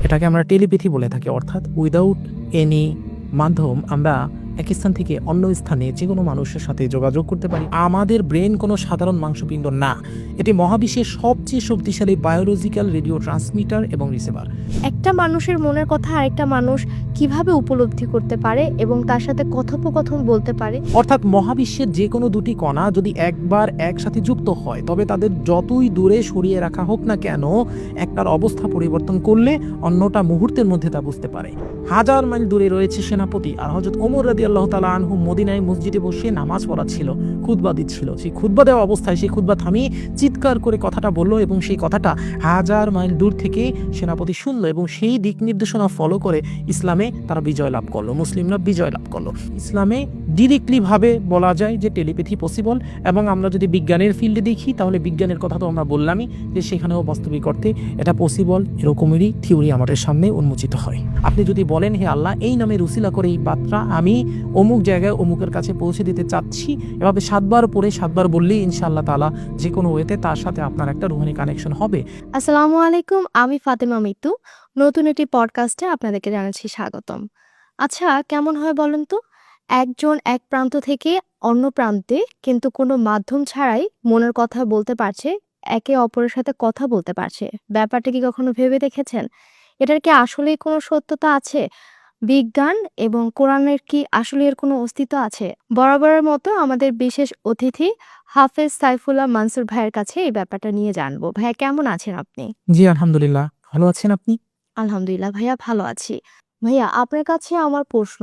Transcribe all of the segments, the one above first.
এটাকে আমরা টেলিপ্যাথি বলে থাকি, অর্থাৎ উইদাউট এনি মাধ্যম আমরা এক স্থান থেকে অন্য স্থানে যে কোনো মানুষের সাথে যোগাযোগ করতে পারি। আমাদের ব্রেন কোনো সাধারণ মাংসপিণ্ড না, এটি মহাবিশ্বের সবচেয়ে শক্তিশালী বায়োলজিক্যাল রেডিও ট্রান্সমিটার এবং রিসিভার। একটা মানুষের মনের কথা আরেকটা মানুষ কিভাবে উপলব্ধি করতে পারে এবং তার সাথে কথোপকথন বলতে পারে? অর্থাৎ মহাবিশ্বের যে কোনো দুটি কণা যদি একবার একসাথে যুক্ত হয়, তবে তাদের যতই দূরে সরিয়ে রাখা হোক না কেন, একটার অবস্থা পরিবর্তন করলে অন্যটা মুহূর্তের মধ্যে তা বুঝতে পারে। হাজার মাইল দূরে রয়েছে সেনাপতি, আর হযরত ওমর রাদিয়াল্লাহু তাআলা আনহু মদিনায় মসজিদে বসে নামাজ পড়াচ্ছিল, খুতবা দিচ্ছিল। সেই খুতবা দেওয়া অবস্থায় সেই খুতবা থামিয়ে চিৎকার করে কথাটা বলল, এবং সেই কথাটা হাজার মাইল দূর থেকে সেনাপতি শুনলো, এবং সেই দিক নির্দেশনা ফলো করে ইসলামে তারা বিজয় লাভ করলো, মুসলিমরা বিজয় লাভ করলো। ইসলামে ডিরেক্টলি ভাবে বলা যায় যে টেলিপ্যাথি পসিবল। এবং আমরা যদি বিজ্ঞানের ফিল্ডে দেখি, তাহলে বিজ্ঞানের কথা তো আমরা বললামই যে সেখানেও বাস্তবিক অর্থে এটা পসিবল, এরকমই থিওরি আমাদের সামনে উন্মোচিত হয়। আপনি যদি বলেন, হে আল্লাহ, এই নামের উসিলা করে এই বার্তা আমি অমুক জায়গায় অমুকের কাছে পৌঁছে দিতে চাচ্ছি, এভাবে 7 বার পরে 7 বার বললেই ইনশাআল্লাহ তাআলা যে কোনো ওয়েতে তার সাথে আপনার একটা রুহানি কানেকশন হবে। আসসালামু আলাইকুম, আমি ফাতেমা মিতু। নতুন একটি পডকাস্টে আপনাদেরকে জানাচ্ছি স্বাগতম। আচ্ছা, কেমন হয় বলেন তো? একজন এক প্রান্ত থেকে অন্য প্রান্তে কিন্তু কোনো মাধ্যম ছাড়াই মনের কথা বলতে পারছে, একে অপরের সাথে কথা বলতে পারছে। ব্যাপারটা কি কখনো ভেবে দেখেছেন? এটার কি আসলেই কোনো সত্যতা আছে? বিজ্ঞান এবং কোরআনের কি আসলে এর কোনো অস্তিত্ব আছে? বরাবরের মতো আমাদের বিশেষ অতিথি হাফেজ সাইফুল্লাহ মানসুর ভাইয়ের কাছে এই ব্যাপারটা নিয়ে জানবো। ভাইয়া, কেমন আছেন আপনি? জি আলহামদুলিল্লাহ, ভালো আছেন আপনি? আলহামদুলিল্লাহ ভাইয়া, ভালো আছি। ভাইয়া, আপনার কাছে আমার প্রশ্ন,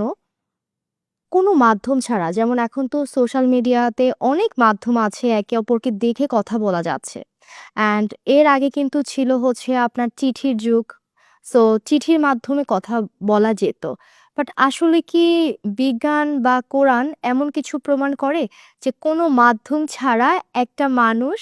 কোনো মাধ্যম ছাড়া, যেমন এখন তো সোশ্যাল মিডিয়াতে অনেক মাধ্যম আছে একে অপরকে দেখে কথা বলা যাচ্ছে। অ্যান্ড এর আগে কিন্তু ছিল হচ্ছে আপনার চিঠির যুগ। সো চিঠির মাধ্যমে কথা বলা যেত। বাট আসলে কি বিজ্ঞান বা কোরআন এমন কিছু প্রমাণ করে যে কোনো মাধ্যম ছাড়া একটা মানুষ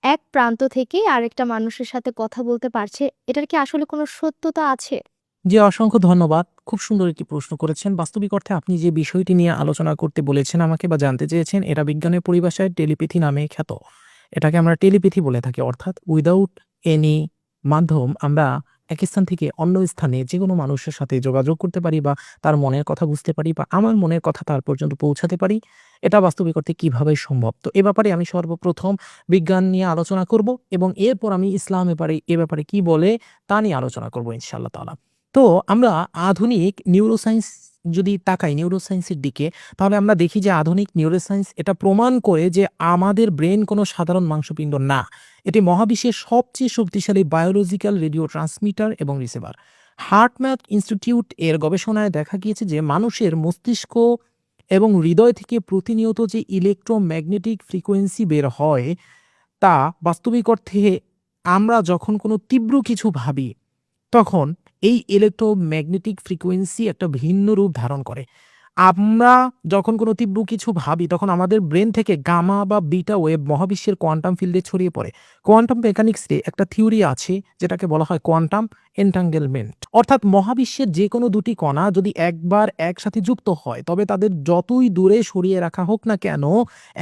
এক প্রান্ত থেকে আরেকটা মানুষের সাথে কথা বলতে পারছে? এটার কি আসলে কোনো সত্যতা আছে? জি, অসংখ্য ধন্যবাদ। খুব সুন্দর একটি প্রশ্ন করেছেন। বাস্তবিক অর্থে আপনি যে বিষয়টি নিয়ে আলোচনা করতে বলেছেন আমাকে বা জানতে চেয়েছেন, এটা বিজ্ঞানের পরিভাষায় টেলিপ্যাথি নামে খ্যাত। এটাকে আমরা টেলিপ্যাথি বলে থাকি, অর্থাৎ উইদাউট এনি মাধ্যম আমরা এক স্থান থেকে অন্য স্থানে যে কোনো মানুষের সাথে যোগাযোগ করতে পারি, বা তার মনের কথা বুঝতে পারি, বা আমার মনের কথা তার পর্যন্ত পৌঁছাতে পারি। এটা বাস্তবিক অর্থে কিভাবে সম্ভব? তো এ ব্যাপারে আমি সর্বপ্রথম বিজ্ঞান নিয়ে আলোচনা করব, এবং এরপর আমি ইসলাম এ ব্যাপারে কি বলে তা নিয়ে আলোচনা করব ইনশাআল্লাহ তাআলা। তো আমরা আধুনিক নিউরোসায়েন্স যদি তাকাই নিউরোসায়েন্সের দিকে, তাহলে আমরা দেখি যে আধুনিক নিউরোসায়েন্স এটা প্রমাণ করে যে আমাদের ব্রেন কোনো সাধারণ মাংসপিণ্ড না, এটি মহাবিশ্বের সবচেয়ে শক্তিশালী বায়োলজিক্যাল রেডিও ট্রান্সমিটার এবং রিসিভার। হার্টম্যাথ ইনস্টিটিউট এর গবেষণায় দেখা গিয়েছে যে মানুষের মস্তিষ্ক এবং হৃদয় থেকে প্রতিনিয়ত যে ইলেকট্রোম্যাগনেটিক ফ্রিকোয়েন্সি বের হয়, তা বাস্তবিক অর্থে আমরা যখন কোনো তীব্র কিছু ভাবি, তখন এই ইলেকট্রোম্যাগনেটিক ফ্রিকোয়েন্সি একটা ভিন্ন রূপ ধারণ করে। আমরা যখন কোনো তীব্র কিছু ভাবি, তখন আমাদের ব্রেন থেকে গামা বা বিটা ওয়েভ মহাবিশ্বের কোয়ান্টাম ফিল্ডে ছড়িয়ে পড়ে। কোয়ান্টাম মেকানিক্সে একটা থিওরি আছে যেটাকে বলা হয় কোয়ান্টাম এন্টাঙ্গেলমেন্ট। অর্থাৎ মহাবিশ্বের যে কোনো দুটি কণা যদি একবার একসাথে যুক্ত হয়, তবে তাদের যতই দূরে সরিয়ে রাখা হোক না কেন,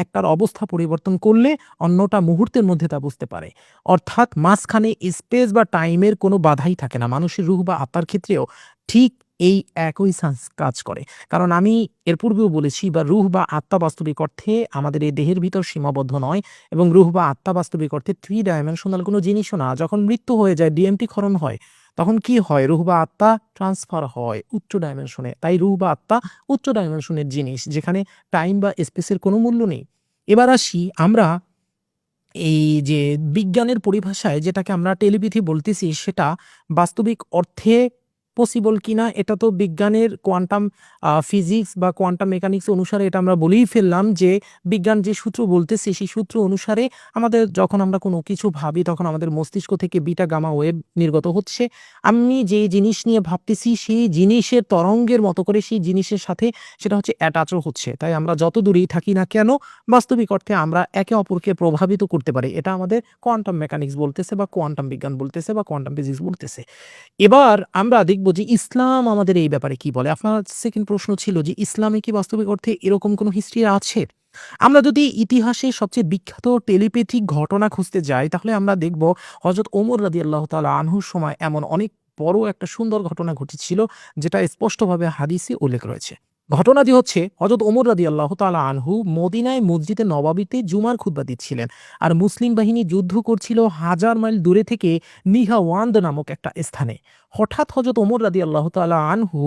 একটার অবস্থা পরিবর্তন করলে অন্যটা মুহূর্তের মধ্যে তা বুঝতে পারে। অর্থাৎ মাঝখানে স্পেস বা টাইমের কোনো বাধাই থাকে না। মানুষের রূহ বা আত্মার ক্ষেত্রেও ঠিক এই একই কাজ করে। কারণ আমি এর পূর্বেও বলেছি, বা রূহ বা আত্মা বাস্তবিক অর্থে আমাদের এই দেহের ভিতর সীমাবদ্ধ নয়, এবং রূহ বা আত্মা বাস্তবিক অর্থে 3 ডাইমেনশনাল কোনো জিনিসও না। যখন মৃত্যু হয়ে যায়, ডিএমটি ক্ষরণ হয়, তখন কি হয়? রূহ বা আত্মা ট্রান্সফার হয় উচ্চ ডাইমেনশনে। তাই রূহ বা আত্মা উচ্চ ডাইমেনশনের জিনিস, যেখানে টাইম বা স্পেসের কোনো মূল্য নেই। এবার আসি আমরা এই যে বিজ্ঞানের পরিভাষায় যেটাকে আমরা টেলিপ্যাথি বলতেছি, সেটা বাস্তবিক অর্থে পসিবল কিনা, এটা তো বিজ্ঞানের কোয়ান্টাম ফিজিক্স বা কোয়ান্টাম মেকানিক্স অনুসারে এটা আমরা বলেই ফেললাম যে বিজ্ঞান যে সূত্র বলতেছে সেই সূত্র অনুসারে আমাদের যখন আমরা কোনো কিছু ভাবি, তখন আমাদের মস্তিষ্ক থেকে বিটা গামা ওয়েভ নির্গত হচ্ছে। আমি যে জিনিস নিয়ে ভাবতেছি সেই জিনিসের তরঙ্গের মতো করে সেই জিনিসের সাথে সেটা হচ্ছে অ্যাটাচও হচ্ছে। তাই আমরা যত দূরেই থাকি না কেন, বাস্তবিক অর্থে আমরা একে অপরকে প্রভাবিত করতে পারি। এটা আমাদের কোয়ান্টাম মেকানিক্স বলতেছে, বা কোয়ান্টাম বিজ্ঞান বলতেছে, বা কোয়ান্টাম ফিজিক্স বলতেছে। এবার আমরা দেখব যে ইসলাম আমাদের এই ব্যাপারে কি বলে। আপনার সেকেন্ড প্রশ্ন ছিল যে ইসলামে কি বাস্তবিক অর্থে এরকম কোনো হিস্ট্রি আছে? আমরা যদি ইতিহাসে সবচেয়ে বিখ্যাত টেলিপ্যাথিক ঘটনা খুঁজতে যাই, তাহলে আমরা দেখব হযরত ওমর রাদিয়াল্লাহু তাআলা আনহুর সময় এমন অনেক বড় একটা সুন্দর ঘটনা ঘটেছিল, যেটা স্পষ্টভাবে হাদিসে উল্লেখ রয়েছে। ঘটনাটি হচ্ছে হযরত ওমর রাদিয়াল্লাহু তাআলা আনহু মদিনায় মসজিদে নববীতে জুমার খুতবা দিচ্ছিলেন। আর মুসলিম বাহিনী যুদ্ধ করছিল হাজার মাইল দূরে থেকে নিহাওয়ান্দ নামক একটা স্থানে। হঠাৎ হযরত ওমর রাদিয়াল্লাহু তাআলা আনহু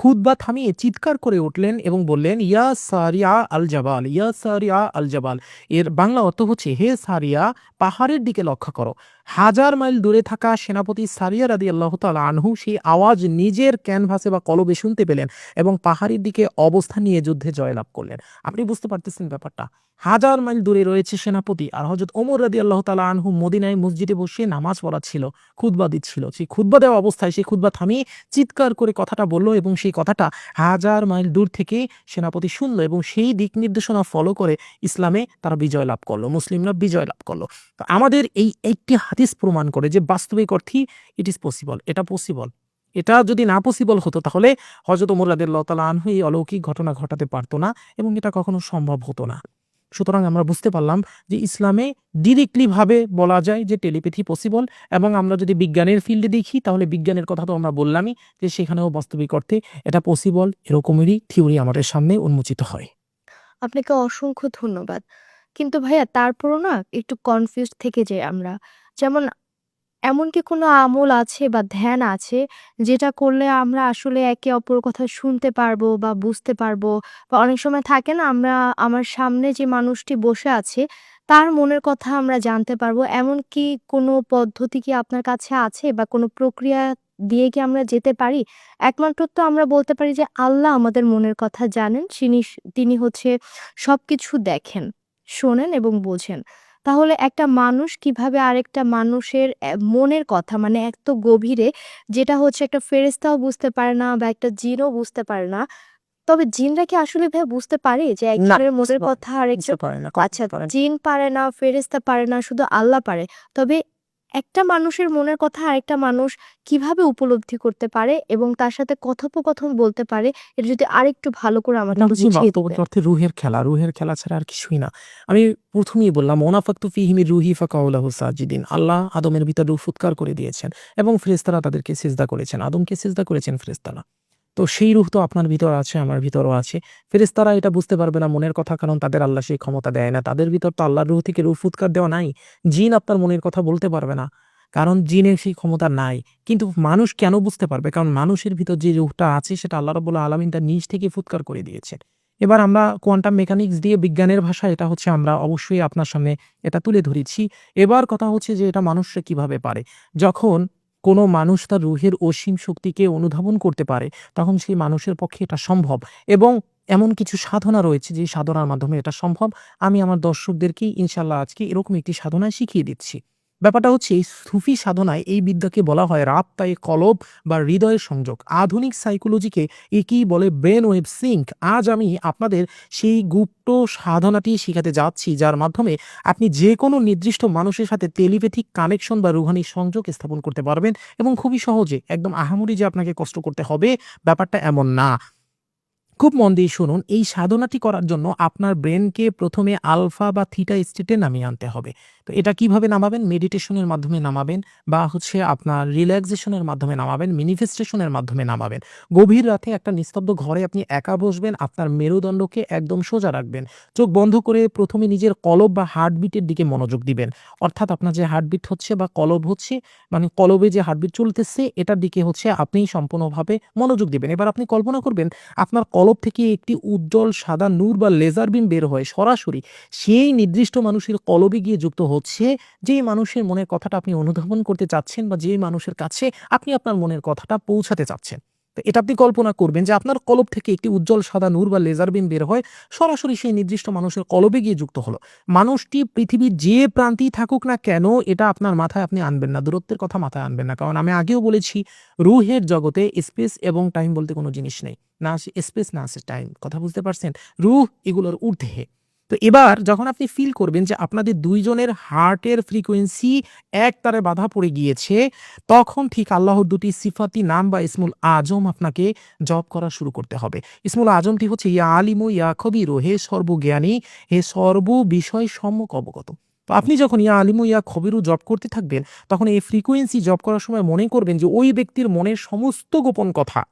খুতবা থামিয়ে চিৎকার করে উঠলেন এবং বললেন, ইয়া সারিয়া আল জাবাল, ইয়া সারিয়া আল জাবাল। এর বাংলা অর্থ হচ্ছে, হে সারিয়া, পাহাড়ের দিকে লক্ষ্য করো। হাজার মাইল দূরে থাকা সেনাপতি সারিয়া রাদিয়াল্লাহু তাআলা আনহু সেই আওয়াজ নিজের ক্যানভাসে বা কলবে শুনতে পেলেন এবং পাহাড়ের দিকে অবস্থান নিয়ে যুদ্ধে জয়লাভ করলেন। আপনি বুঝতে পারতেছেন ব্যাপারটা? হাজার মাইল দূরে রয়েছে সেনাপতি, আর হযরত ওমর রাদিয়াল্লাহু তাআলা আনহু মদিনায় মসজিদে বসে নামাজ পড়াচ্ছিল, খুতবা দিচ্ছিল। সেই খুতবা দেওয়া অবস্থায় সেই খুতবা থামিয়ে চিৎকার করে কথাটা বলল এবং সেই কথাটা হাজার মাইল দূর থেকে সেনাপতি শুনল এবং সেই দিক নির্দেশনা ফলো করে ইসলামে তারা বিজয় লাভ করলো, মুসলিমরা বিজয় লাভ করলো। তো আমাদের এই একটি হাদিস প্রমাণ করে যে বাস্তবিক অর্থেই ইট ইজ পসিবল, এটা পসিবল। এটা যদি না পসিবল হতো তাহলে হযরত ওমর রাদিয়াল্লাহু তাআলা আনহু এই অলৌকিক ঘটনা ঘটাতে পারতো না এবং এটা কখনো সম্ভব হতো না। সুতরাং আমরা বুঝতে পারলাম যে ইসলামে ডিরেক্টলি ভাবে বলা যায় যে টেলিপ্যাথি পসিবল, এবং আমরা যদি বিজ্ঞানের ফিল্ডে দেখি তাহলে বিজ্ঞানের কথা তো আমরা বললামই যে সেখানেও বাস্তবিক অর্থে এটা পসিবল, এরকমই থিওরি আমাদের সামনে উন্মোচিত হয়। আপনাকে অসংখ্য ধন্যবাদ। কিন্তু ভাইয়া তারপরও না একটু কনফিউজড থেকে যাই আমরা। যেমন এমন কি কোনো আমল আছে বা ধ্যান আছে যেটা করলে আমরা আসলে একে অপরের কথা শুনতে পারবো বা বুঝতে পারবো? বা অনেক সময় থাকে না আমরা আমার সামনে যে মানুষটি বসে আছে তার মনের কথা আমরা জানতে পারবো। এমন কি কোনো পদ্ধতি কি আপনার কাছে আছে বা কোনো প্রক্রিয়া দিয়ে কি আমরা যেতে পারি? একমাত্র তো আমরা বলতে পারি যে আল্লাহ আমাদের মনের কথা জানেন। তিনি হচ্ছে সবকিছু দেখেন, শোনেন এবং বোঝেন। তাহলে একটা মানুষ কিভাবে আরেকটা মানুষের মনের কথা মানে এত গভীরে যেটা হচ্ছে একটা ফেরেশতাও বুঝতে পারে না বা একটা জিনও বুঝতে পারে না। তবে জিনরা কি আসলে ভাইয়া বুঝতে পারে যে না, একজনের বুঝতে মনের পারে কথা আরেকজন? বুঝতে পারে না, আচ্ছা, কখনোই পারে না। জিন পারে না, ফেরেশতা পারে না, শুধু আল্লাহ পারে। তবে একটা মানুষের মনের কথা আরেকটা মানুষ কিভাবে উপলব্ধি করতে পারে এবং তার সাথে কথোপকথন বলতে পারে, এটা যদি আরেকটু ভালো করে আমাকে এটা একটু হচ্ছে বুঝিয়ে বাস্তবতা দিতেন। অর্থে রুহের খেলা, রুহের খেলা ছাড়া আর কিছুই না। আমি ১ম এই বললাম, ওয়ানাফাখতু ফীহি মির রূহি ফাকাউ লাহু সাজিদিন। আল্লাহ আদমের ভিতর রূহ ফুৎকার করে দিয়েছেন এবং ফেরেশতারা তাদেরকে সিজদা করেছেন। আদমকে সিজদা করেছেন ফেরেশতারা। তো সেই রূহ তো আপনার ভিতর আছে, আমার ভিতরও আছে। ফেরেশতারা এটা বুঝতে পারবে না মনের কথা, কারণ তাদের আল্লাহ সেই ক্ষমতা দেয় না। তাদের ভিতর তো আল্লাহর রূহ থেকে রূহ ফুৎকার দেওয়া নাই। জিন আপনার মনের কথা বলতে পারবে না, কারণ জিনের সেই ক্ষমতা নাই। কিন্তু মানুষ কেন বুঝতে পারবে? কারণ মানুষের ভিতর যে রূহটা আছে সেটা আল্লাহ রাব্বুল আলামিন তার নিজ থেকে ফুৎকার করে দিয়েছেন। এবার আমরা কোয়ান্টাম মেকানিক্স দিয়ে বিজ্ঞানের ভাষায় এটা হচ্ছে আমরা অবশ্যই আপনার সামনে এটা তুলে ধরেছি। এবার কথা হচ্ছে যে এটা মানুষরা কিভাবে পারে? যখন কোনো মানুষ তার রুহের অসীম শক্তিকে অনুধাবন করতে পারে, তখন সেই মানুষের পক্ষে এটা সম্ভব, এবং এমন কিছু সাধনা রয়েছে যে সাধনার মাধ্যমে এটা সম্ভব। আমি আমার দর্শকদেরকেই ইনশাআল্লাহ আজকে এরকম একটি সাধনা শিখিয়ে দিচ্ছি। ব্যাপারটা হচ্ছে এই সুফি সাধনায় এই বিদ্যাকে বলা হয় রাবতায়ে কলব বা হৃদয়ের সংযোগ। আধুনিক সাইকোলজিকে একেই বলে ব্রেন ওয়েভ সিঙ্ক। আজ আমি আপনাদের সেই গুপ্ত সাধনাটি শিখাতে যাচ্ছি, যার মাধ্যমে আপনি যেকোনো নির্দিষ্ট মানুষের সাথে টেলিপ্যাথিক কানেকশন বা রুহানি সংযোগ স্থাপন করতে পারবেন, এবং খুবই সহজে, একদম আহামরি যে আপনাকে কষ্ট করতে হবে ব্যাপারটা এমন না। খুব মন দিয়ে শুনুন, এই সাধনাটি করার জন্য আপনার ব্রেনকে প্রথমে আলফা বা থিটা স্টেটে নামিয়ে আনতে হবে। তো এটা কিভাবে নামাবেন? মেডিটেশনের মাধ্যমে নামাবেন, বা হচ্ছে আপনার রিল্যাক্সেশনের মাধ্যমে নামাবেন, ম্যানিফেস্টেশনের মাধ্যমে নামাবেন। গভীর রাতে একটা নিস্তব্ধ ঘরে আপনি একা বসবেন, আপনার মেরুদণ্ডকে একদম সোজা রাখবেন। চোখ বন্ধ করে প্রথমে নিজের কলব বা হার্টবিটের দিকে মনোযোগ দিবেন। অর্থাৎ আপনার যে হার্টবিট হচ্ছে বা কলব হচ্ছে, মানে কলবে যে হার্টবিট চলতেছে এটার দিকে হচ্ছে আপনি সম্পূর্ণভাবে মনোযোগ দিবেন। এবার আপনি কল্পনা করবেন আপনার কলব থেকে একটি উজ্জ্বল সাদা নূর বা লেজার বিম বের হয়ে সরাসরি সেই নির্দিষ্ট মানুষের কলবে গিয়ে যুক্ত হচ্ছে, যেই মানুষের মনের কথাটা আপনি অনুধাবন করতে চাচ্ছেন বা যেই মানুষের কাছে আপনি আপনার মনের কথাটা পৌঁছাতে চাচ্ছেন। তো এটা আপনি কল্পনা করবেন যে আপনার কলব থেকে একটি উজ্জ্বল সাদা নূর বা লেজার বিম বের হয় সরাসরি সেই নির্দিষ্ট মানুষের কলবে গিয়ে যুক্ত হলো। মানুষটি পৃথিবীর যে প্রান্তেই থাকুক না কেন, এটা আপনার মাথায় আপনি আনবেন না, দূরত্বের কথা মাথায় আনবেন না, কারণ আমি আগেও বলেছি রুহের জগতে স্পেস এবং টাইম বলতে কোনো জিনিস নেই। না আছে স্পেস, না আছে টাইম। কথা বুঝতে পারছেন? রুহ এগুলোর ঊর্ধ্বে। তো এবার যখন আপনি ফিল করবেন যে আপনাদের ২ জনের হার্টের ফ্রিকোয়েন্সি এক তারে বাঁধা পড়ে গিয়েছে, তখন ঠিক আল্লাহর ২টি সিফাতি নাম বা ইসমুল আজম আপনাকে জপ করা শুরু করতে হবে। ইসমুল আজমটি হচ্ছে ইয়া আলিমু ইয়া খবিরু, হে সর্বজ্ঞানী, হে সর্ব বিষয় সম্যক অবগত। তো আপনি যখন ইয়া আলিমু ইয়া খবিরু জপ করতে থাকবেন, তখন এই ফ্রিকোয়েন্সি জপ করার সময় মনে করবেন যে ওই ব্যক্তির মনের সমস্ত গোপন কথা,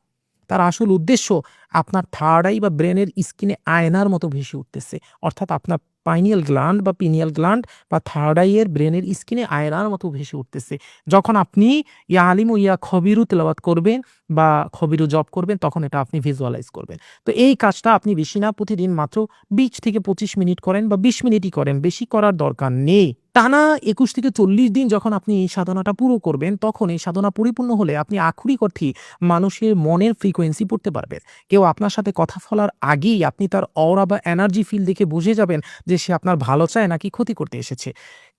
তার আসল উদ্দেশ্য আপনার থার্ড আই বা ব্রেনের স্কিনে আয়নার মতো ভেসে উঠতেছে। অর্থাৎ আপনার পাইনিয়াল গ্ল্যান্ড বা পিনিয়াল গ্ল্যান্ড বা থার্ড আই এর ব্রেনের স্কিনে আয়নার মতো ভেসে উঠতেছে। যখন আপনি ইয়া আলিমু ইয়া খবিরু তেলাওয়াত করবেন বা খবিরু জপ করবেন, তখন এটা আপনি ভিজুয়ালাইজ করবেন। তো এই কাজটা আপনি বেশি না, প্রতিদিন মাত্র ২০ থেকে ২৫ মিনিট করেন বা ২০ মিনিটই করেন, বেশি করার দরকার নেই। টানা ২১ থেকে ৪০ দিন যখন আপনি এই সাধনাটা পুরো করবেন, তখন এই সাধনা পরিপূর্ণ হলে আপনি আক্ষরিক অর্থেই মানুষের মনের ফ্রিকোয়েন্সি পড়তে পারবেন। কেউ আপনার সাথে কথা বলার আগেই আপনি তার অরা বা এনার্জি ফিল দেখে বুঝে যাবেন যে সে আপনার ভালো চায় নাকি ক্ষতি করতে এসেছে।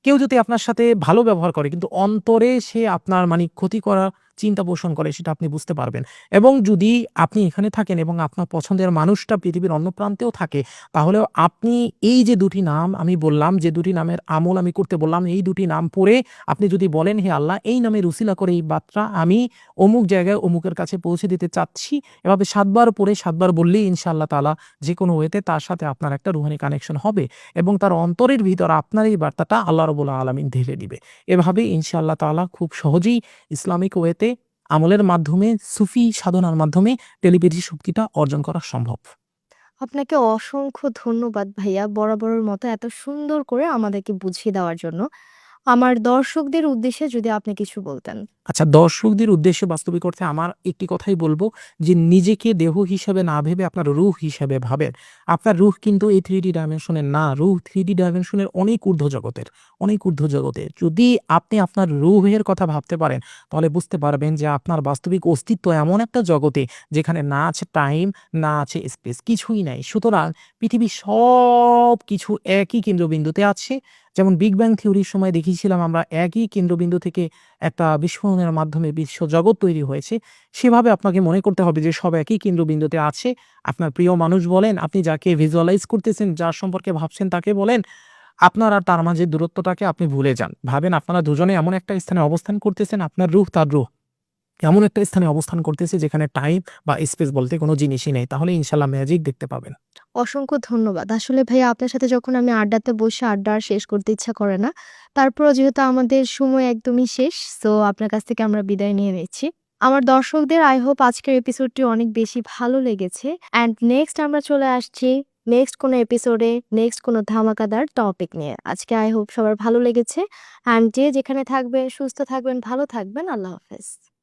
কেউ যদি আপনার সাথে ভালো ব্যবহার করে কিন্তু অন্তরে সে আপনার ক্ষতি করার চিন্তা পোষণ করে, সেটা আপনি বুঝতে পারবেন। এবং যদি আপনি এখানে থাকেন এবং আপনার পছন্দের মানুষটা পৃথিবীর অন্য প্রান্তেও থাকে, তাহলেও আপনি এই যে ২ টি নাম আমি বললাম, যে ২ টি নামের আমল আমি করতে বললাম, এই ২ টি নাম পড়ে আপনি যদি বলেন, "হে আল্লাহ, এই নামের উসিলা করে এই বার্তা আমি অমুক জায়গায় অমুকের কাছে পৌঁছে দিতে চাচ্ছি।" এভাবে ৭ বার পড়ে ৭ বার বললেই ইনশাআল্লাহ তাআলা যেকোনো ওয়েতে তার সাথে আপনার একটা রুহানি কানেকশন হবে এবং তার অন্তরের ভিতর আপনার এই বার্তাটা আল্লাহ রাব্বুল আলামিন ঢেলে দিবে। এভাবেই ইনশাআল্লাহ তাআলা খুব সহজেই ইসলামিক ওয়েতে আমলের মাধ্যমে, সুফি সাধনার মাধ্যমে টেলিপ্যাথি শক্তিটা অর্জন করা সম্ভব। আপনাকে অসংখ্য ধন্যবাদ ভাইয়া, বরাবরের মতো এত সুন্দর করে আমাদেরকে বুঝিয়ে দেওয়ার জন্য। আমার দর্শকদের উদ্দেশ্যে যদি আপনি কিছু বলতেন। আচ্ছা, দর্শকদের উদ্দেশ্যে বাস্তবিক অর্থে আমার একটি কথাই বলব যে, নিজেকে দেহ হিসাবে না ভেবে আপনার রূহ হিসাবে ভাবেন। আপনার রূহ কিন্তু এই 3D ডাইমেনশনের না। রূহ 3D ডাইমেনশনের অনেক ঊর্ধ্ব জগতের, অনেক ঊর্ধ্ব জগতের। যদি আপনি আপনার রূহের কথা ভাবতে পারেন, তাহলে বুঝতে পারবেন যে আপনার বাস্তবিক অস্তিত্ব এমন একটা জগতে যেখানে না আছে টাইম, না আছে স্পেস, কিছুই নাই। সুতরাং পৃথিবীর সবকিছু একই কেন্দ্রবিন্দুতে আছে। যেমন বিগ ব্যাং থিওরির সময় দেখিয়েছিলাম আমরা, একই কেন্দ্রবিন্দু থেকে একটা বিস্ফোরণের মাধ্যমে বিশ্বজগৎ তৈরি হয়েছে। সেভাবে আপনাকে মনে করতে হবে যে সব একই কেন্দ্রবিন্দুতে আছে। আপনার প্রিয় মানুষ বলেন, আপনি যাকে ভিজুয়ালাইজ করতেছেন, যার সম্পর্কে ভাবছেন তাকে বলেন, আপনার আর তার মাঝে দূরত্বটাকে আপনি ভুলে যান। ভাবেন আপনারা দুজনে এমন একটা স্থানে অবস্থান করতেছেন, আপনার রূহ তার রূহ এমন একটা স্থানে অবস্থান করতেছে যেখানে টাইম বা স্পেস বলতে কোনো জিনিসই নেই। তাহলে ইনশাআল্লাহ ম্যাজিক দেখতে পাবেন। অসংখ্য ধন্যবাদ। আসলে ভাইয়া আপনার সাথে যখন আমি আড্ডাতে বসি, আড্ডা আর শেষ করতে ইচ্ছা করে না। তারপরেও যেহেতু আমাদের সময় একদমই শেষ, সো আপনার কাছ থেকে আমরা বিদায় নিয়ে নিচ্ছি। আমার দর্শকদের আই হোপ আজকের এপিসোডটি অনেক বেশি ভালো লেগেছে। অ্যান্ড নেক্সট আমরা চলে আসছি নেক্সট কোনো এপিসোডে, নেক্সট কোনো ধামাকাদার টপিক নিয়ে। আজকে আই হোপ সবার ভালো লেগেছে। অ্যান্ড যে যেখানে থাকবেন, সুস্থ থাকবেন, ভালো থাকবেন। আল্লাহ হাফেজ।